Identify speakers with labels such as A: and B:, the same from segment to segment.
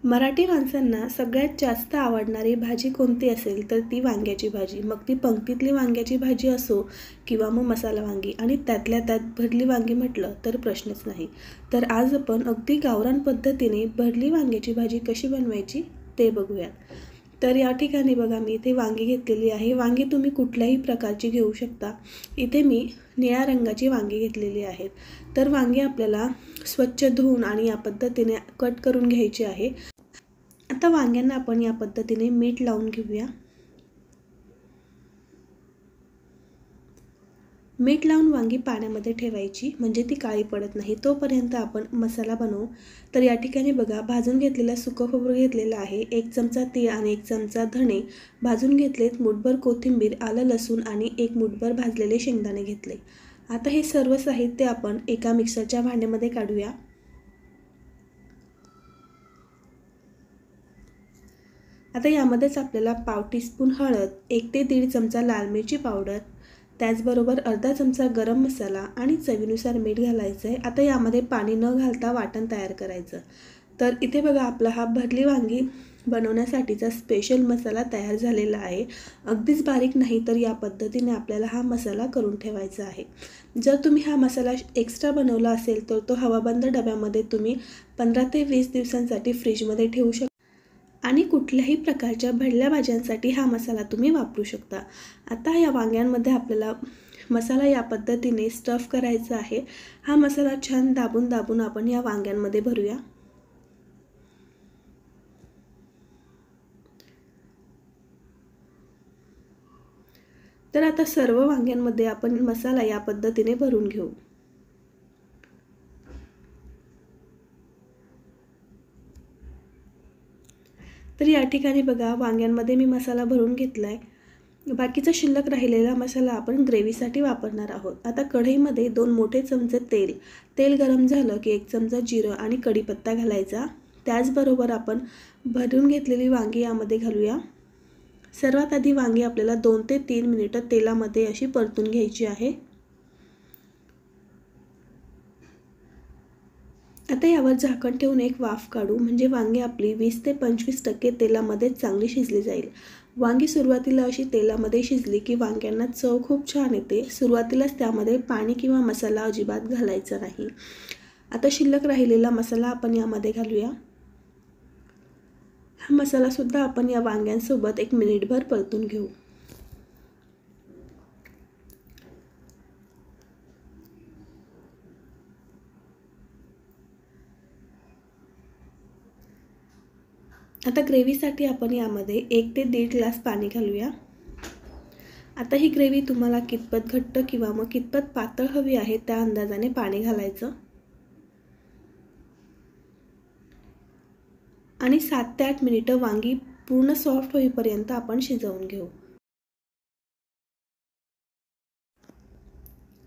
A: मराठी माणसांना सगळ्यात जास्त आवडणारी भाजी कोणती असेल तर ती वांग्याची भाजी. मग ती पंक्तीतली वांग्याची भाजी असो किंवा मग मसाला वांगी आणि त्यातल्या त्यात भरली वांगी म्हटलं तर प्रश्नच नाही. तर आज आपण अगदी गावरान पद्धतीने भरली वांग्याची भाजी कशी बनवायची ते बघूया. तर या ठिकाणी बघा मी इथे वांगी घेतलेली आहे. वांगी तुम्ही कुठल्याही प्रकारची घेऊ शकता. इथे मी निळ्या रंगाची वांगी घेतलेली आहेत. तर वांगी आपल्याला स्वच्छ धुवून आणि या पद्धतीने कट करून घ्यायची आहे. आता वांग्यांना आपण या पद्धतीने मीठ लावून घेऊया. मीठ लावून वांगी पाण्यामध्ये ठेवायची म्हणजे ती काळी पडत नाही. तोपर्यंत आपण मसाला बनवू. तर या ठिकाणी बघा भाजून घेतलेला सुकं खोबरं घेतलेलं आहे. 1 चमचा तीळ आणि 1 चमचा धणे भाजून घेतलेत. मुठभर कोथिंबीर, आलं लसूण आणि 1 मुठभर भाजलेले शेंगदाणे घेतले. आता हे सर्व साहित्य आपण एका मिक्सरच्या भांड्यामध्ये काढूया. आता यामध्येच आपल्याला पाव टीस्पून हळद, 1 ते 1.5 चमचा लाल मिरची पावडर, त्याचबरोबर अर्धा चमचा गरम मसाला आणि चवीनुसार मीठ घालायचं आहे. आता यामध्ये पाणी न घालता वाटण तयार करायचं. तर इथे बघा आपला हा भरली वांगी बनवण्यासाठीचा स्पेशल मसाला तयार झालेला आहे. अगदीच बारीक नाही तर या पद्धतीने आपल्याला हा मसाला करून ठेवायचा आहे. जर तुम्ही हा मसाला एक्स्ट्रा बनवला असेल तर तो हवाबंद डब्यामध्ये तुम्ही 15 ते 20 दिवसांसाठी फ्रीजमध्ये ठेवू शकता आणि कुठल्याही प्रकारच्या भरल्या भाज्यांसाठी हा मसाला तुम्ही वापरू शकता. आता या वांग्यांमध्ये आपल्याला मसाला या पद्धतीने स्टफ करायचा आहे. हा मसाला छान दाबून दाबून आपण या वांग्यांमध्ये भरूया. तर आता सर्व वांग्यांमध्ये आपण मसाला या पद्धतीने भरून घेऊ. तर या ठिकाणी बघा वांग्यांमध्ये मी मसाला भरून घेतला आहे. बाकीचा शिल्लक राहिलेला मसाला आपण ग्रेव्हीसाठी वापरणार आहोत. आता कढईमध्ये 2 मोठे चमचे तेल गरम झालं की 1 चमचा जिरं आणि कढीपत्ता घालायचा. त्याचबरोबर आपण भरून घेतलेली वांगी यामध्ये घालूया. सर्वात आधी वांगी आपल्याला 2 ते 3 मिनिटं तेलामध्ये अशी परतून घ्यायची आहे. आता यावर झाकण ठेवून एक वाफ काढू म्हणजे वांगी आपली 20 ते 25% तेलामध्ये चांगली शिजली जाईल. वांगी सुरुवातीला अशी तेलामध्ये शिजली की वांग्यांना चव खूप छान येते. सुरुवातीलाच त्यामध्ये पाणी किंवा मसाला अजिबात घालायचा नाही. आता शिल्लक राहिलेला मसाला आपण यामध्ये घालूया. हा मसाला सुद्धा आपण या वांग्यांसोबत 1 मिनिटभर परतून घेऊ. आता ग्रेव्हीसाठी आपण यामध्ये 1 ते 1.5 ग्लास पाणी घालूया. आता ही ग्रेव्ही तुम्हाला कितपत घट्ट किंवा मग कितपत पातळ हवी आहे त्या अंदाजाने पाणी घालायचं आणि 7 ते 8 मिनिटं वांगी पूर्ण सॉफ्ट होईपर्यंत आपण शिजवून घेऊ.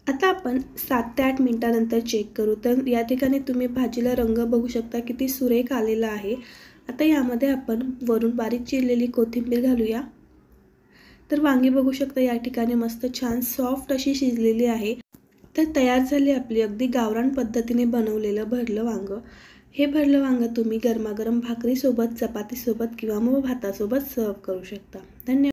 A: आता आपण 7 ते 8 मिनिटांनंतर चेक करू. तर या ठिकाणी तुम्ही भाजीला रंग बघू शकता किती सुरेख आलेला आहे. आता यामध्ये आपण वरून बारीक चिरलेली कोथिंबीर घालूया. तर वांगी बघू शकता या ठिकाणी मस्त छान सॉफ्ट अशी शिजलेली आहे. तर तयार झाली आपली अगदी गावरान पद्धतीने बनवलेलं भरलं वांगं. हे भरलं वांगं तुम्ही गरमागरम भाकरीसोबत, चपातीसोबत किंवा मग भातासोबत सर्व करू शकता. धन्यवाद.